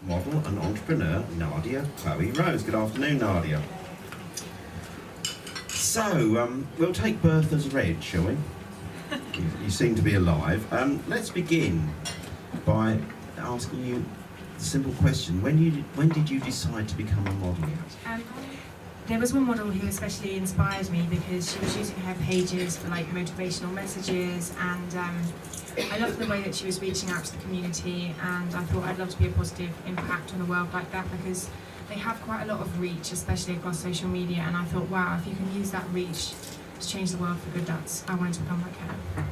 model and entrepreneur Nadia Chloe Rose. Good afternoon, Nadia. So, we'll take birth as read, shall we? You seem to be alive. Let's begin by asking you the simple question. When did you decide to become a model? There was one model who especially inspired me because she was using her pages for like motivational messages, and I loved the way that she was reaching out to the community, and I thought I'd love to be a positive impact on the world like that, because they have quite a lot of reach, especially across social media, and I thought, wow, if you can use that reach to change the world for good, I wanted to become like her.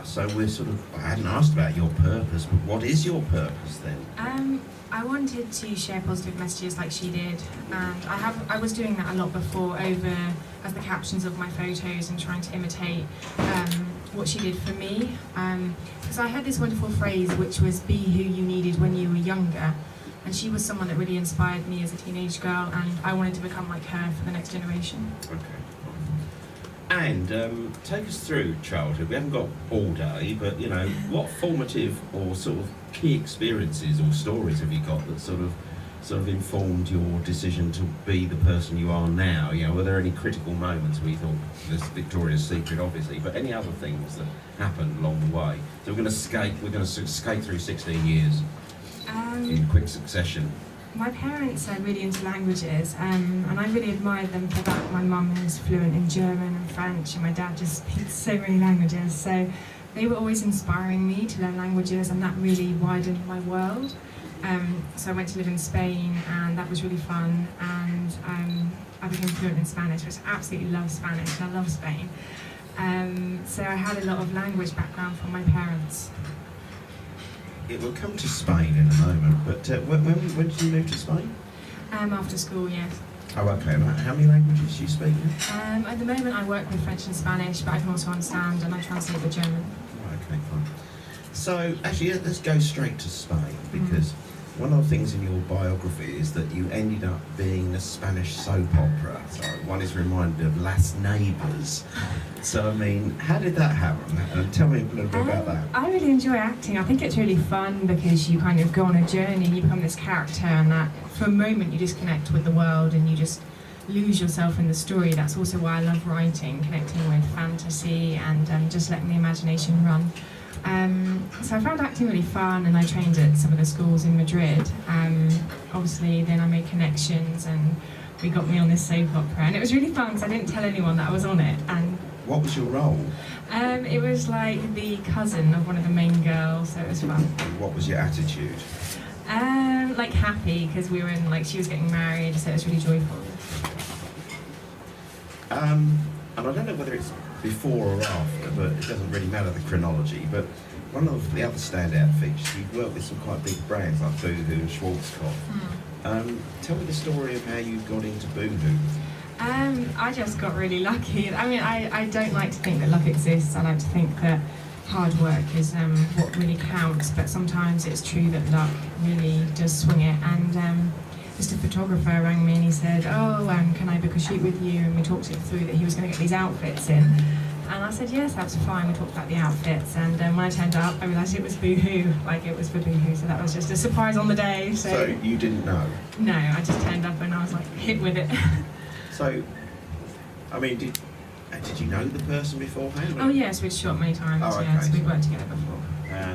So we're I hadn't asked about your purpose, but what is your purpose then? I wanted to share positive messages like she did, and I was doing that a lot before as the captions of my photos and trying to imitate what she did for me. Because I had this wonderful phrase which was be who you needed when you were younger, and she was someone that really inspired me as a teenage girl, and I wanted to become like her for the next generation. Okay. And take us through childhood. We haven't got all day, but what formative or sort of key experiences or stories have you got that sort of informed your decision to be the person you are now? Were there any critical moments where you thought, this Victoria's Secret, obviously, but any other things that happened along the way? So we're going to skate through 16 years in quick succession. My parents are really into languages, and I really admired them for that. My mum is fluent in German and French, and my dad just speaks so many languages. So they were always inspiring me to learn languages, and that really widened my world. So I went to live in Spain, and that was really fun, and I became fluent in Spanish, which I absolutely love Spanish, and I love Spain. So I had a lot of language background from my parents. It will come to Spain in a moment, but when did you move to Spain? After school, yes. Oh, okay. How many languages do you speak? At the moment I work with French and Spanish, but I can also understand and I translate the German. Okay, fine. So, actually, let's go straight to Spain, because one of the things in your biography is that you ended up being in a Spanish soap opera. So one is reminded of Las Neighbours. So, I mean, how did that happen? Tell me a little bit about that. I really enjoy acting. I think it's really fun because you kind of go on a journey and you become this character, and that for a moment you just connect with the world and you just lose yourself in the story. That's also why I love writing, connecting with fantasy and just letting the imagination run. So I found acting really fun, and I trained at some of the schools in Madrid. Obviously, then I made connections, and we got me on this soap opera, and it was really fun because I didn't tell anyone that I was on it. And what was your role? It was like the cousin of one of the main girls, so it was fun. What was your attitude? Like happy, because we were in, she was getting married, so it was really joyful. And I don't know whether it's before or after, but it doesn't really matter the chronology, but one of the other standout features, you've worked with some quite big brands like Boohoo and Schwarzkopf. Tell me the story of how you got into Boohoo. I just got really lucky. I mean, I don't like to think that luck exists. I like to think that hard work is what really counts, but sometimes it's true that luck really does swing it. And just a photographer rang me and he said, can I book a shoot with you? And we talked it through that he was going to get these outfits in. And I said, yes, that's fine. We talked about the outfits. And when I turned up, I realised it was Boohoo, it was for Boohoo. So that was just a surprise on the day. So you didn't know? No, I just turned up and I was hit with it. So, I mean, did you know the person beforehand? Oh yes, we'd shot many times, okay. Yes, we'd worked together before.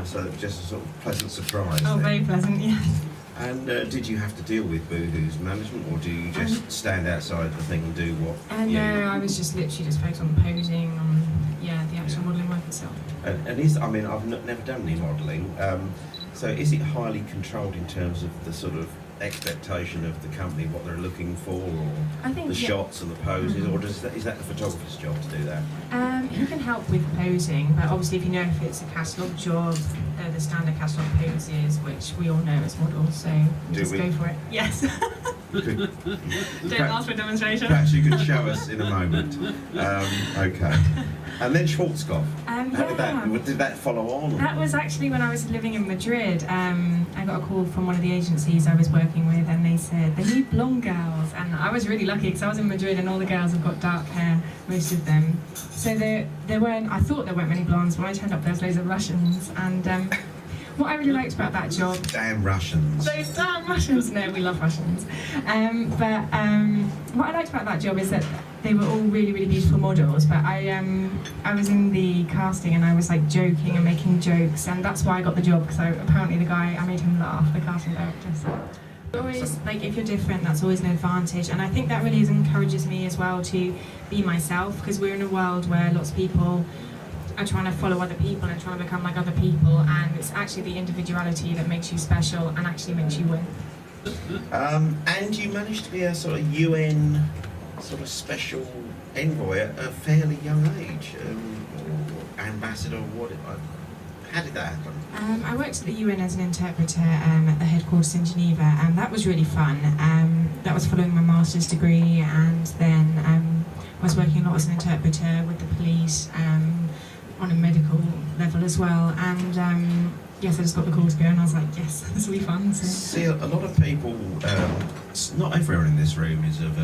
So it was just a sort of pleasant surprise. Oh, then. very pleasant, yes. And did you have to deal with Boohoo's management, or do you just stand outside the thing and do what? No, I was just literally just focused on the posing, on the actual modelling work itself. And I've never done any modelling. So is it highly controlled in terms of the sort of expectation of the company, what they're looking for, or I think, shots and the poses, or is that the photographer's job to do that? He can help with posing, but obviously if you know if it's a catalogue job, they're the standard catalogue poses, which we all know as models, so go for it. Yes. Don't ask for a demonstration. Perhaps you could show us in a moment. Okay. And then Schwarzkopf. Did that follow on? Or? That was actually when I was living in Madrid. I got a call from one of the agencies I was working with, and they said, they need blonde girls. And I was really lucky because I was in Madrid and all the girls have got dark hair, most of them. So I thought there weren't many blondes. When I turned up, there was loads of Russians. And what I really liked about that job. Damn Russians. Those damn Russians. No, we love Russians. But what I liked about that job is that they were all really, really beautiful models. But I was in the casting and I was like joking and making jokes, and that's why I got the job, because apparently the guy, I made him laugh, the casting director. So always, like, if you're different, that's always an advantage, and I think that really encourages me as well to be myself, because we're in a world where lots of people are trying to follow other people and trying to become like other people, and it's actually the individuality that makes you special and actually makes you win. And you managed to be a sort of UN sort of special envoy at a fairly young age, or ambassador, how did that happen? I worked at the UN as an interpreter at the headquarters in Geneva, and that was really fun. That was following my master's degree, and then I was working a lot as an interpreter with the police on a medical level as well. And yes, I just got the call to go, and I was like, yes, this will be fun. So. See, a lot of people, not everyone in this room is of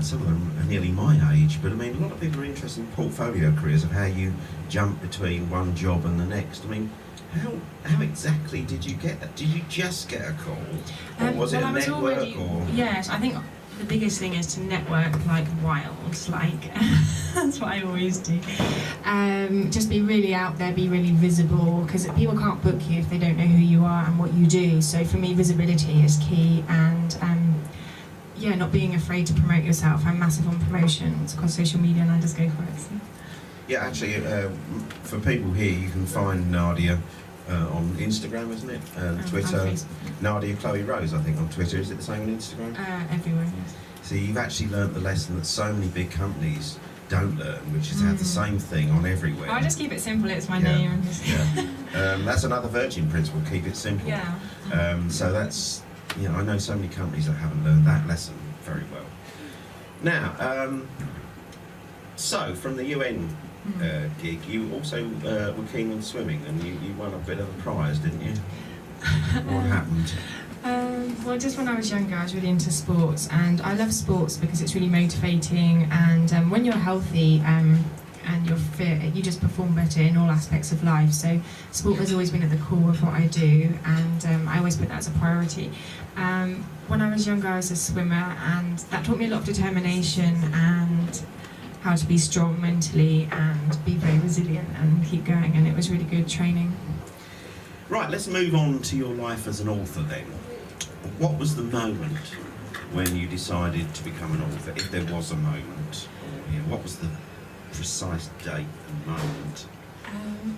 some of them are nearly my age, but I mean, a lot of people are interested in portfolio careers, of how you jump between one job and the next. I mean, how exactly did you get that? Did you just get a call, or was it a network? Yes, I think the biggest thing is to network like wild. Like that's what I always do. Just be really out there, be really visible, because people can't book you if they don't know who you are and what you do. So for me, visibility is key, and yeah, not being afraid to promote yourself. I'm massive on promotions across social media, and I just go for it. So. Yeah, actually, for people here, you can find Nadia on Instagram, isn't it? Twitter. Nadia Chloe Rose, I think, on Twitter. Is it the same on Instagram? Everywhere, yes. So you've actually learnt the lesson that so many big companies don't learn, which is have the same thing on everywhere. I just keep it simple. It's my name. And just that's another Virgin principle. Keep it simple. Yeah. So that's, you know, I know so many companies that haven't learned that lesson very well. Now, so from the UN gig, you also were keen on swimming, and you won a bit of a prize, didn't you? What happened? Well, just when I was younger, I was really into sports, and I love sports because it's really motivating, and when you're healthy and you're fit, you just perform better in all aspects of life. So sport has always been at the core of what I do, and I always put that as a priority. When I was younger, I was a swimmer, and that taught me a lot of determination and how to be strong mentally and be very resilient and keep going, and it was really good training. Right, let's move on to your life as an author then. What was the moment when you decided to become an author, if there was a moment? Or, you know, what was the precise date and moment?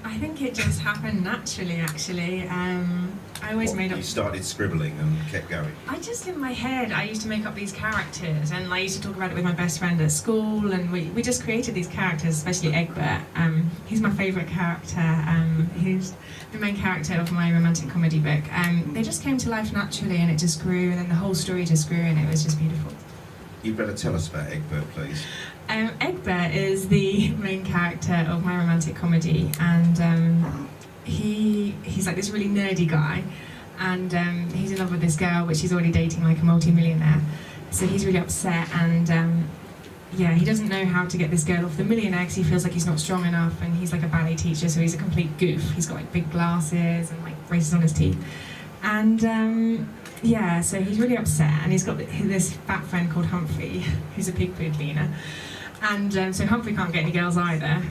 I think it just happened naturally, actually. I always made up... You started scribbling and kept going? I just, in my head, I used to make up these characters, and I used to talk about it with my best friend at school, and we just created these characters, especially Egbert. He's my favourite character. He's the main character of my romantic comedy book. They just came to life naturally, and it just grew, and then the whole story just grew, and it was just beautiful. You better tell us about Egbert, please. Egbert is the main character of my romantic comedy, and he's like this really nerdy guy, and he's in love with this girl, but she's already dating like a multi-millionaire. So he's really upset, and yeah, he doesn't know how to get this girl off the millionaire because he feels like he's not strong enough, and he's like a ballet teacher, so he's a complete goof. He's got like big glasses and like braces on his teeth, and yeah, so he's really upset, and he's got this fat friend called Humphrey, who's a pig food cleaner. And so Humphrey can't get any girls either.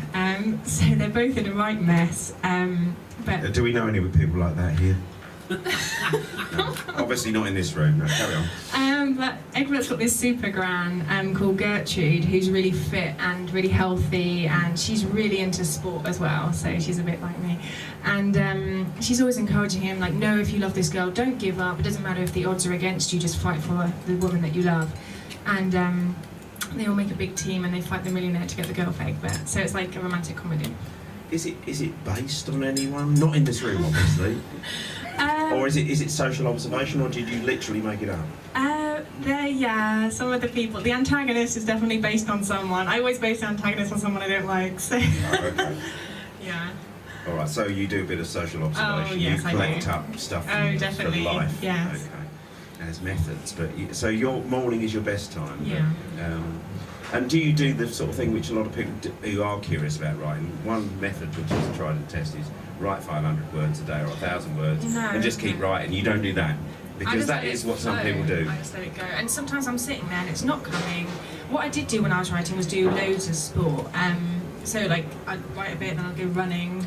So they're both in a right mess. But do we know any people like that here? No, obviously not in this room. No, carry on. But Egbert's got this super gran called Gertrude, who's really fit and really healthy, and she's really into sport as well, so she's a bit like me. And she's always encouraging him, like, no, if you love this girl, don't give up. It doesn't matter if the odds are against you, just fight for the woman that you love. And they all make a big team, and they fight the millionaire to get the girl for Egbert. So it's like a romantic comedy. Is it based on anyone? Not in this room, obviously. Or is it social observation, or did you literally make it up? Yeah, some of the people. The antagonist is definitely based on someone. I always base the antagonist on someone I don't like, so... Oh, okay. Yeah. All right, so you do a bit of social observation. Oh, yes, you collect up stuff from life. Yes. Okay. As methods, but so your morning is your best time. Yeah. And do you do the sort of thing which a lot of people who are curious about writing, one method which is tried and tested is write 500 words a day or 1,000 words and just keep writing? You don't do that? Because that is what some people do. I just let it go. And sometimes I'm sitting there and it's not coming. What I did do when I was writing was do loads of sport. So like I'd write a bit, then I'd go running,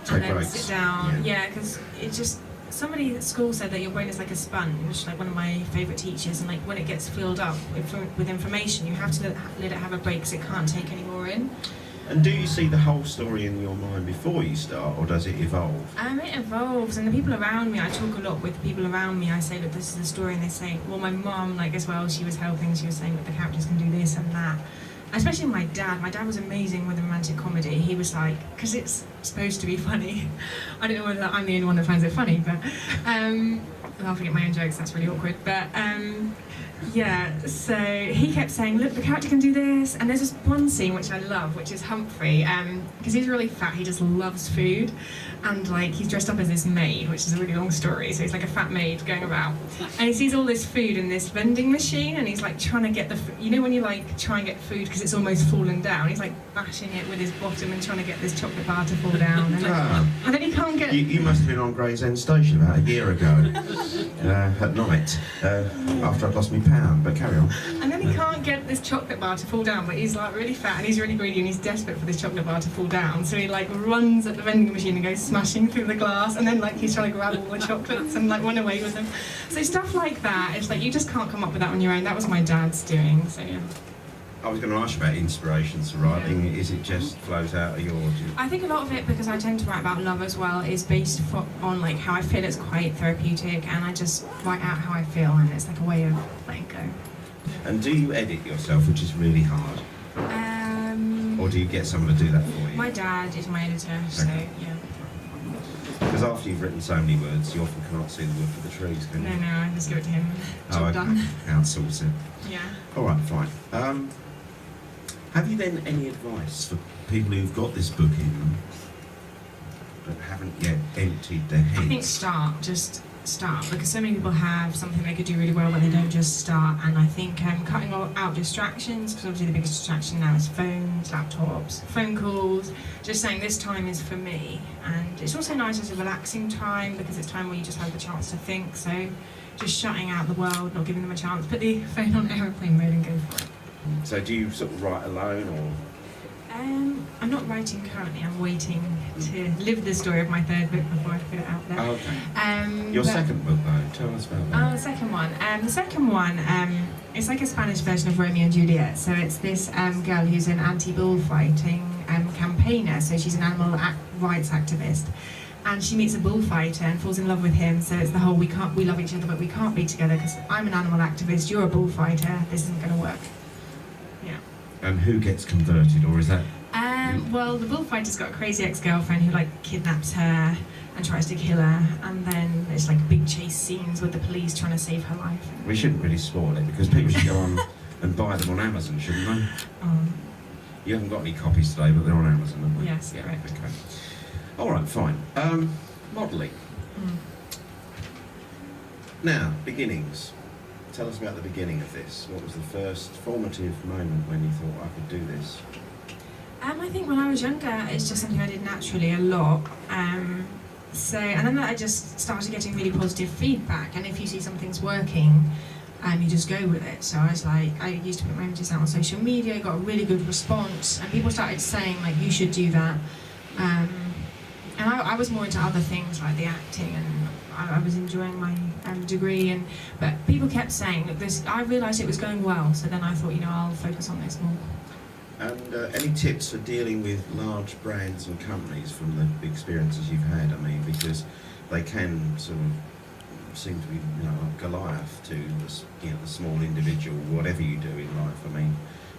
Take and then breaks. sit down. Yeah, because it just, somebody at school said that your brain is like a sponge, like one of my favourite teachers, and like when it gets filled up with information, you have to let it have a break because it can't take any more in. And do you see the whole story in your mind before you start, or does it evolve? It evolves, and the people around me, I talk a lot with the people around me. I say, look, this is the story, and they say, well, my mum, like as well, she was helping, she was saying that the characters can do this and that. Especially my dad. My dad was amazing with romantic comedy. He was like, because it's supposed to be funny. I don't know whether I'm the only one that finds it funny, but I'll forget my own jokes, that's really awkward. But yeah, so he kept saying, look, the character can do this. And there's this one scene which I love, which is Humphrey, because he's really fat, he just loves food. And like, he's dressed up as this maid, which is a really long story, so he's like a fat maid going about. And he sees all this food in this vending machine, and he's like trying to get the, you know when you like try and get food because it's almost fallen down? He's like bashing it with his bottom and trying to get this chocolate bar to fall down. And, and then he can't get... You must have been on Gray's End Station about a year ago, at night, after I'd lost my pound, but carry on. And then he can't get this chocolate bar to fall down, but he's like really fat and he's really greedy and he's desperate for this chocolate bar to fall down. So he like runs at the vending machine and goes smashing through the glass, and then like he's trying to grab all the chocolates and like run away with them. So stuff like that, it's like you just can't come up with that on your own. That was my dad's doing, so yeah. I was going to ask you about inspirations for writing. Is it just flows out of yours? I think a lot of it, because I tend to write about love as well, is based on like how I feel. It's quite therapeutic, and I just write out how I feel, and it's like a way of letting go. And do you edit yourself, which is really hard? Or do you get someone to do that for you? My dad is my editor, so yeah. Because after you've written so many words, you often can't see the wood for the trees, can you? No, I just give it to him. Job done. Outsource it. Yeah. All right, fine. Have you then any advice for people who've got this book in them but haven't yet emptied their heads? I think just start, because so many people have something they could do really well, but they don't just start. And I think cutting out distractions, because obviously the biggest distraction now is phones, laptops, phone calls, just saying this time is for me. And it's also nice as a relaxing time, because it's time where you just have the chance to think. So just shutting out the world, not giving them a chance, put the phone on aeroplane mode and go for it. So do you sort of write alone, or...? I'm not writing currently. I'm waiting to live the story of my third book before I put it out there. Oh, okay. Your second book, though, tell us about that. Oh, the second one. The second one, it's like a Spanish version of Romeo and Juliet. So it's this girl who's an anti-bullfighting campaigner. So she's an animal rights activist. And she meets a bullfighter and falls in love with him. So it's the whole, we love each other, but we can't be together because I'm an animal activist, you're a bullfighter, this isn't going to work. Yeah. And who gets converted, or is that... Well, the bullfighter's got a crazy ex-girlfriend who like kidnaps her and tries to kill her, and then there's like big chase scenes with the police trying to save her life. We shouldn't really spoil it, because people should go on and buy them on Amazon, shouldn't they? You haven't got any copies today, but they're on Amazon, haven't they? Yes, correct. Okay. All right, fine. Modelling. Now, beginnings. Tell us about the beginning of this. What was the first formative moment when you thought, I could do this? I think when I was younger, it's just something I did naturally a lot. And then I just started getting really positive feedback. And if you see something's working, you just go with it. So I used to put my images out on social media, got a really good response, and people started saying like, you should do that. And I was more into other things like the acting, and I was enjoying my degree. But people kept saying, look, I realised it was going well. So then I thought, I'll focus on this more. And any tips for dealing with large brands and companies from the experiences you've had? I mean, because they can sort of seem to be, like Goliath to the small individual, whatever you do in life.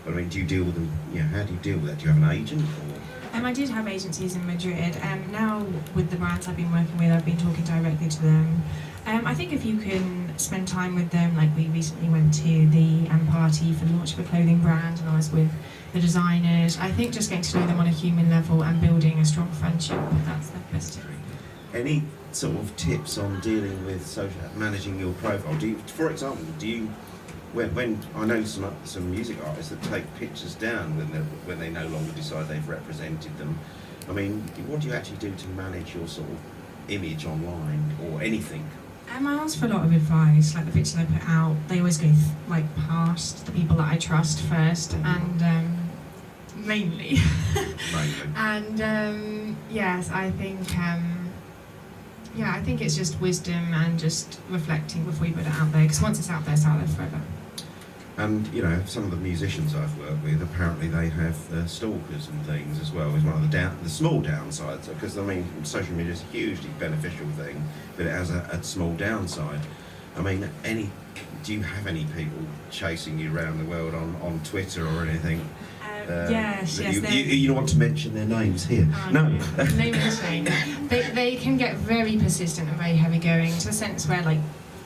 But do you deal with them? How do you deal with that? Do you have an agent? Or? I did have agencies in Madrid. Now with the brands I've been working with, I've been talking directly to them. I think if you can spend time with them, like we recently went to the party for the launch of a clothing brand, and I was with the designers. I think just getting to know them on a human level and building a strong friendship, that's the best tip. Any sort of tips on dealing with managing your profile? For example, do you when I know some music artists that take pictures down when they no longer decide they've represented them. I mean, what do you actually do to manage your sort of image online or anything? I ask for a lot of advice. Like the pictures I put out, they always go past the people that I trust first, and mainly. And yes, I think I think it's just wisdom and just reflecting before you put it out there. Because once it's out there forever. And you know, some of the musicians I've worked with, apparently they have stalkers and things as well. Is one of the small downsides. Because I mean, social media is a hugely beneficial thing, but it has a small downside. I mean, do you have any people chasing you around the world on Twitter or anything? Yes. You don't want to mention their names here. Oh, no. Name and shame. They can get very persistent and very heavy going, to the sense where like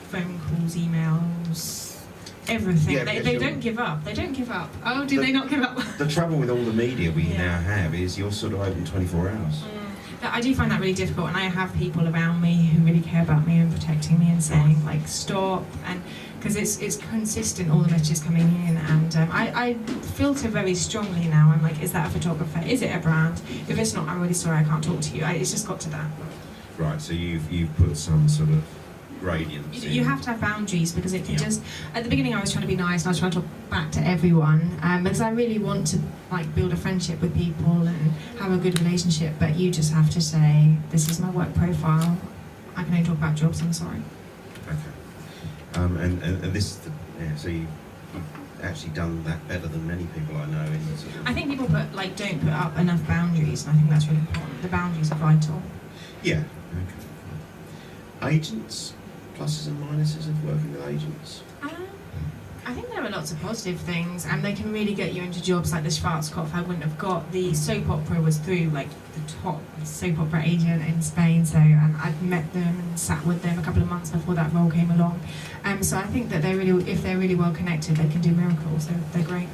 phone calls, emails. Everything. Yeah, they don't give up. They don't give up. Oh, do they not give up? The trouble with all the media we now have is you're sort of open 24 hours. I do find that really difficult, and I have people around me who really care about me and protecting me and saying like stop, and because it's consistent, all the messages coming in, and I filter very strongly now. I'm like, is that a photographer? Is it a brand? If it's not, I'm really sorry, I can't talk to you. It's just got to that. Right. So you've put some sort of gradients. You have to have boundaries, because it can just. At the beginning, I was trying to be nice and I was trying to talk back to everyone, because I really want to like build a friendship with people and have a good relationship. But you just have to say, this is my work profile. I can only talk about jobs. I'm sorry. Okay. And this, so you've actually done that better than many people I know. I think people don't put up enough boundaries, and I think that's really important. The boundaries are vital. Yeah. Okay. Agents. Pluses and minuses of working with agents? I think there are lots of positive things, and they can really get you into jobs like the Schwarzkopf. I wouldn't have got the soap opera was through like the top soap opera agent in Spain, and I'd met them and sat with them a couple of months before that role came along. So I think that if they're really well connected, they can do miracles. They're great.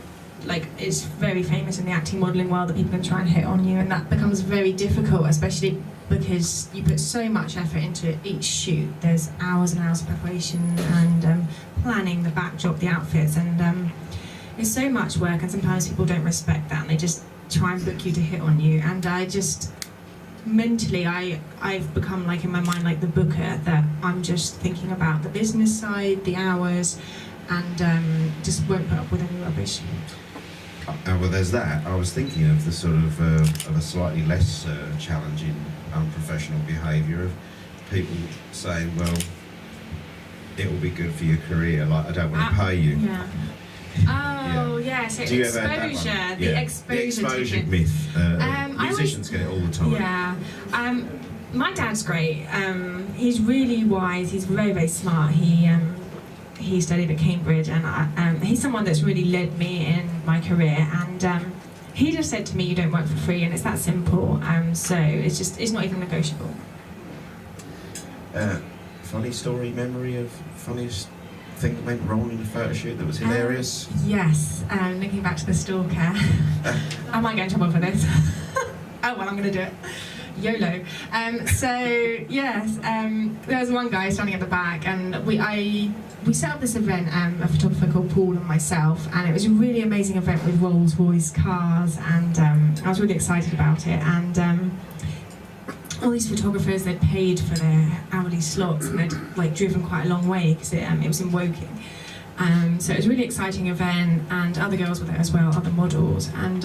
Like, it's very famous in the acting modelling world that people can try and hit on you, and that becomes very difficult, especially because you put so much effort into each shoot. There's hours and hours of preparation and planning the backdrop, the outfits, and it's so much work, and sometimes people don't respect that and they just try and book you to hit on you. And I just, mentally, I've become like in my mind like the booker, that I'm just thinking about the business side, the hours, and just won't put up with any rubbish. Well, there's that. I was thinking of the sort of a slightly less challenging, unprofessional behaviour of people saying, "Well, it will be good for your career. Like, I don't want to pay you." Yeah. Oh, yeah. So Do you exposure, ever have that one? the exposure ticket. Myth. Musicians get it all the time. Yeah. My dad's great. He's really wise. He's very, very smart. He studied at Cambridge, and he's someone that's really led me in my career, and he just said to me, you don't work for free, and it's that simple. So it's not even negotiable. Funny story, memory of funniest thing that went wrong in a photo shoot that was hilarious? Yes, looking back to the stalker. I might get in trouble for this. Oh well, I'm going to do it. YOLO. There was one guy standing at the back, and we set up this event, a photographer called Paul and myself, and it was a really amazing event with Rolls Royce cars, and I was really excited about it. And all these photographers, they'd paid for their hourly slots, and they'd like driven quite a long way, because it was in Woking. So it was a really exciting event, and other girls were there as well, other models, and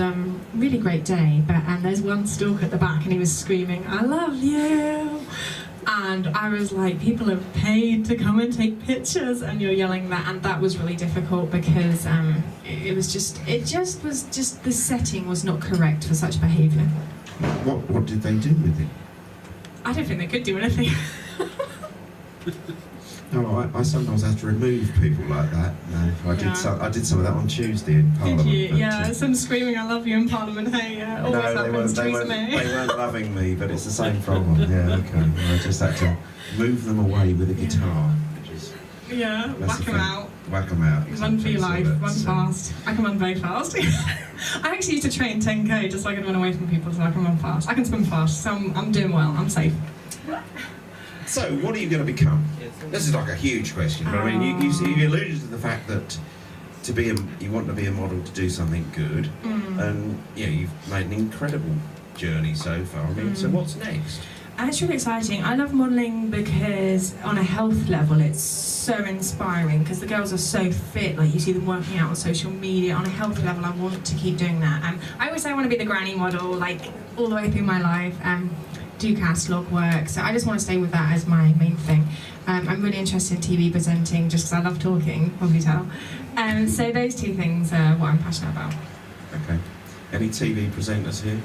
really great day. But there's one stalker at the back, and he was screaming, "I love you!" And I was like, people have paid to come and take pictures, and you're yelling that, and that was really difficult, because the setting was not correct for such behaviour. What did they do with it? I don't think they could do anything. No, I sometimes have to remove people like that. No, I did some of that on Tuesday in Parliament. Did you? Yeah, some screaming "I love you" in Parliament. Hey, yeah, always happens. They weren't loving me, but it's the same problem. Yeah, okay. I just had to move them away with a guitar. Whack them out. Whack them out. Exactly. Run for your life. Run fast. I can run very fast. I actually used to train 10k just so I could run away from people, so I can run fast. I can swim fast, so I'm doing well. I'm safe. So, what are you going to become? This is like a huge question, but I mean, you alluded to the fact that you want to be a model to do something good, and you've made an incredible journey so far. I mean, so what's next? It's really exciting. I love modelling because on a health level it's so inspiring because the girls are so fit, like you see them working out on social media. On a health level I want to keep doing that. I always say I want to be the granny model, like all the way through my life, do catalogue work, so I just want to stay with that as my main thing. I'm really interested in TV presenting just because I love talking, probably tell. So those two things are what I'm passionate about. Okay. Any TV presenters here?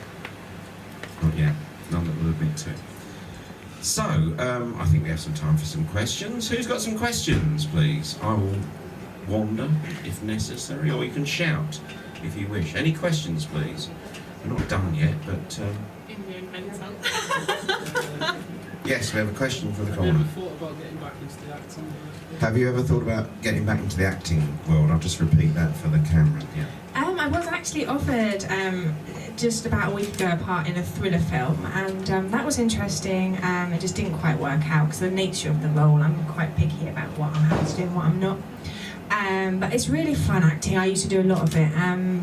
Not yet. None that will admit to it. So, I think we have some time for some questions. Who's got some questions, please? I will wander if necessary, or you can shout if you wish. Any questions, please? We're not done yet, but... Yes, we have a question for the corner. Have you ever thought about getting back into the acting world? Have you ever thought about getting back into the acting world? I'll just repeat that for the camera. Yeah. I was actually offered just about a week ago a part in a thriller film, and that was interesting. It just didn't quite work out because of the nature of the role. I'm quite picky about what I'm happy to do and what I'm not. But it's really fun acting. I used to do a lot of it,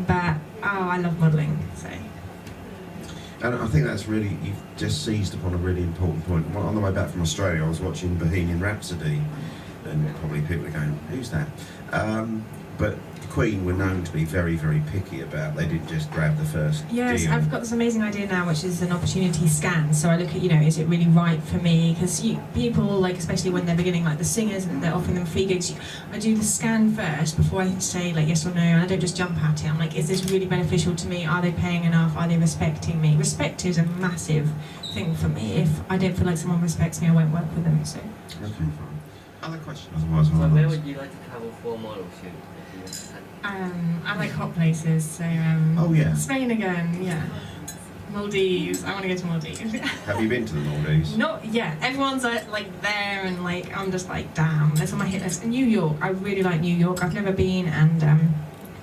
but I love modelling. So. And I think that's really, you've just seized upon a really important point. Well, on the way back from Australia, I was watching Bohemian Rhapsody, and probably people are going, who's that? But the Queen were known to be very, very picky about, they didn't just grab the first Yes, deal. I've got this amazing idea now, which is an opportunity scan. So I look at, is it really right for me? Because people, like, especially when they're beginning, like the singers, and they're offering them free gigs, I do the scan first before I say, like, yes or no, and I don't just jump at it. I'm like, is this really beneficial to me? Are they paying enough? Are they respecting me? Respect is a massive thing for me. If I don't feel like someone respects me, I won't work with them, so. Okay, fine. Other questions? Otherwise, So where would you like to travel for a model shoot? I like hot places, so Oh, yeah. Spain again, yeah. Maldives, I want to go to Maldives. Have you been to the Maldives? Not yet. Everyone's like there, and like I'm just like, damn, that's on my hit list. And New York, I really like New York. I've never been, and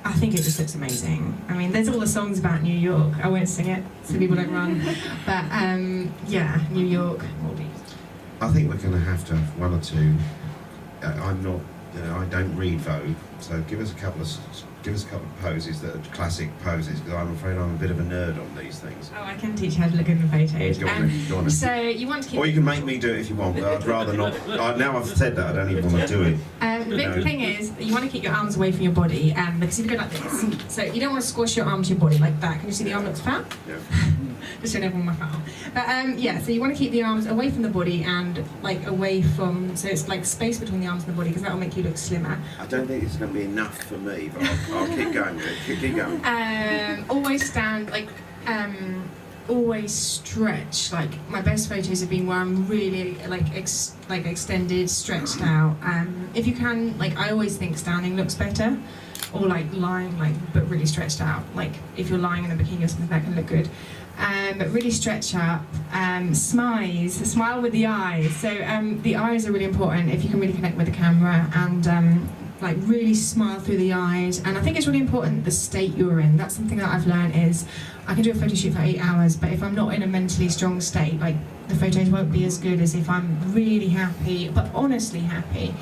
I think it just looks amazing. I mean, there's all the songs about New York. I won't sing it, so people don't run. But yeah, New York, Maldives. I think we're going to have one or two. I'm not, I don't read Vogue, so give us a couple of poses that are classic poses, because I'm afraid I'm a bit of a nerd on these things. Oh, I can teach you how to look in the photos. Go on then. So you want to keep... Or you can make me do it if you want, but I'd rather not. Now I've said that, I don't even want to do it. The big thing is, you want to keep your arms away from your body, because if you go like this, so you don't want to squash your arm to your body like that. Can you see the arm looks fat? Yeah. Just showing everyone my fat arm. But yeah, so you want to keep the arms away from the body and like away from, so it's like space between the arms and the body, because that will make you look slimmer. I don't think it's going to be enough for me, but I'll keep going with it. Keep going. Always stand, like, always stretch. Like, my best photos have been where I'm really, like, extended, stretched out. If you can, like, I always think standing looks better, or, like, lying, like, but really stretched out. Like, if you're lying in a bikini or something, that can look good. But really stretch up. Smile with the eyes. So the eyes are really important if you can really connect with the camera, and like really smile through the eyes. And I think it's really important the state you're in. That's something that I've learned is I can do a photo shoot for 8 hours, but if I'm not in a mentally strong state, like the photos won't be as good as if I'm really happy, but honestly happy.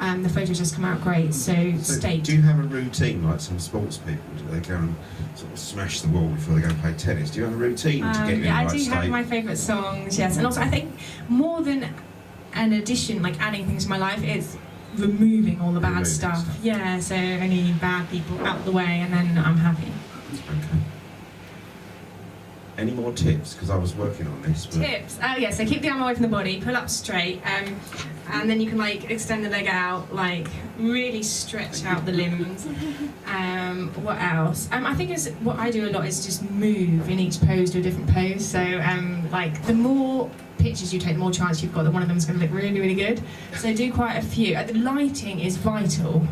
The photos just come out great. So state. Do you have a routine like some sports people? Do they go and sort of smash the wall before they go and play tennis? Do you have a routine to get in the yeah, right I do state? have my favourite songs, yes. And also I think more than an addition, like adding things to my life, it's removing all the bad stuff. Yeah, so any bad people out the way, and then I'm happy. Okay. Any more tips? Because I was working on this. But... Tips? Oh yeah, so keep the arm away from the body, pull up straight, and then you can like extend the leg out, like really stretch out the limbs. What else? I think what I do a lot is just move in each pose to a different pose. So like the more pictures you take, the more chance you've got that one of them is going to look really, really good. So do quite a few. The lighting is vital.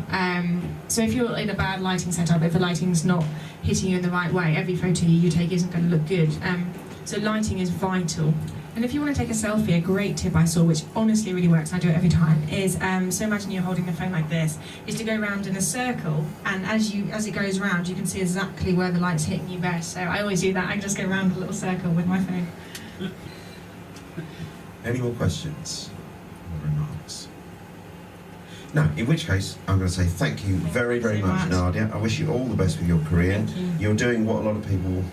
So if you're in a bad lighting setup, if the lighting's not hitting you in the right way, every photo you take isn't going to look good. So lighting is vital. And if you want to take a selfie, a great tip I saw, which honestly really works, I do it every time, is so imagine you're holding the phone like this, is to go around in a circle, and as it goes round, you can see exactly where the light's hitting you best. So I always do that. I just go around a little circle with my phone. Any more questions or remarks? No, in which case, I'm going to say thank you very, very so much, much. Nadia. I wish you all the best with your career. Thank you. You're doing what a lot of people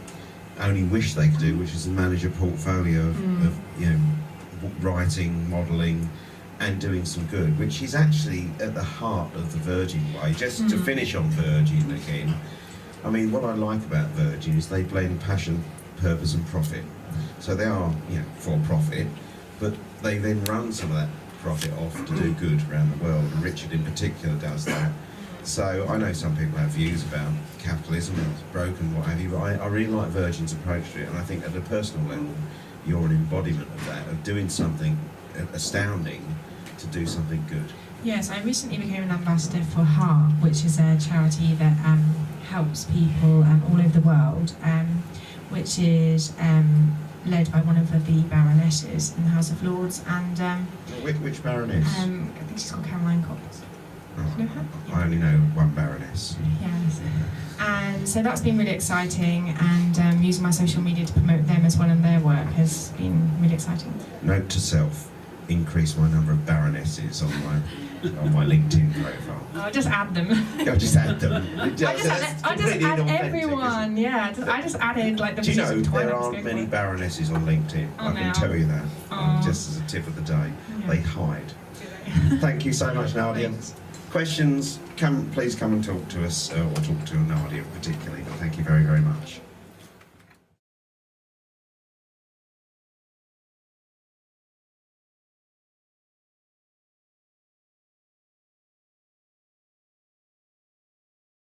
only wish they could do, which is to manage a portfolio of writing, modelling, and doing some good, which is actually at the heart of the Virgin way. Just to finish on Virgin again, I mean, what I like about Virgin is they blend passion, purpose, and profit. So they are, for profit, but they then run some of that profit off to do good around the world, and Richard in particular does that. So I know some people have views about capitalism and it's broken, what have you, but I really like Virgin's approach to it, and I think at a personal level, you're an embodiment of that, of doing something astounding to do something good. Yes, I recently became an ambassador for Heart, which is a charity that helps people all over the world, which is led by one of the baronesses in the House of Lords, and Which baroness? I think she's called Caroline Cox. Oh, You know her? I only know one baroness. Yes. And so that's been really exciting, and using my social media to promote them as well and their work has been really exciting. Note to self: increase my number of baronesses on my LinkedIn profile. I'll just add them. I'll just add them. I just add everyone. Yeah, I just added like the. Do you know position there Twilight aren't to go many for. baronesses on LinkedIn? Oh, I can no. tell you that. Oh. Just as a tip of the day, Yeah. they hide. Thank you so much, Nadia. Thanks. Questions? Please come and talk to us, or talk to Nadia particularly. But thank you very, very much.